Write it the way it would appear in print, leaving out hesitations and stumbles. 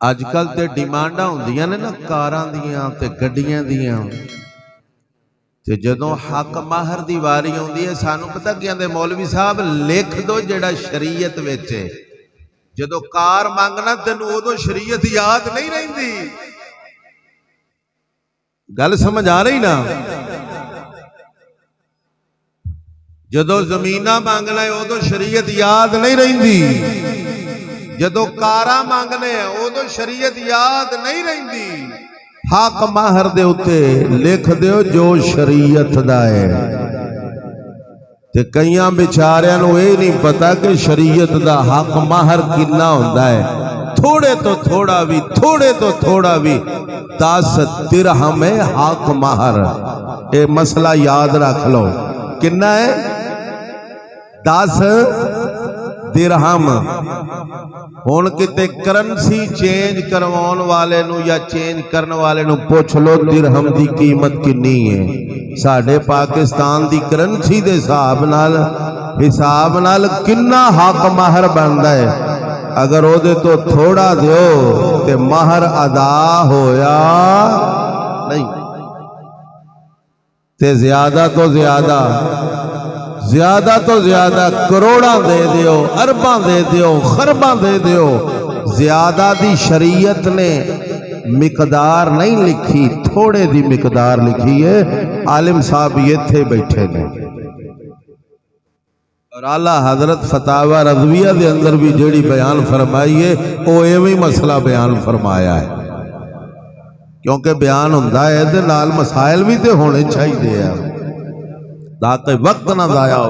अजकल तो डिमांडा होंदियां ने ना कारां दियां ते गड्डियां दियां ते जदों हक माहर दी वारी आउंदी है सानू पता क्या कहंदे मौलवी साहब लिख दो जेड़ा शरीयत विच है। जदों कार मंगना तेनू उदों शरीयत याद नहीं रहिंदी। गल समझ आ रही ना। जदों जमीना मंगना है उदों शरीयत याद नहीं रहिंदी। जदों कारा मंगने उदों शरीयत याद नहीं रहिंदी। हक माहर दे उत्ते लिख दिओ जो शरीयत दा है। ते कईयां बेचारियां नूं इह नहीं पता कि शरीयत दा हक माहर किन्ना हुंदा है। थोड़े तो थोड़ा भी 10 दिरहम है हक माहर। ये मसला याद रख लो किन्ना है 10 दिरहम। हुण किते करंसी चेंज करवाउण वाले नूं या चेंज करन वाले नूं पुछ लो दिरहम की कीमत किन्नी है। साडे पाकिस्तान की करंसी के हिसाब नाल किन्ना हक माहर बनता है। अगर उहदे तो थोड़ा दिओ ते माहर अदा होया नहीं ते ज्यादा तो ज्यादा करोड़ा दे दियो, अरबां दे दियो, खरबां दे दियो। ज्यादा दी शरीयत ने मिकदार नहीं लिखी, थोड़े दी मिकदार लिखी है। आलिम साहब इत्थे बैठे ने और आला हजरत फतावा रज़विया दे अंदर भी जेड़ी बयान फरमाई है वो एवं मसला बयान फरमाया है। क्योंकि बयान हुंदा है ते नाल मसाइल भी तो होने चाहिए ताकि वक्त ना जाया हो।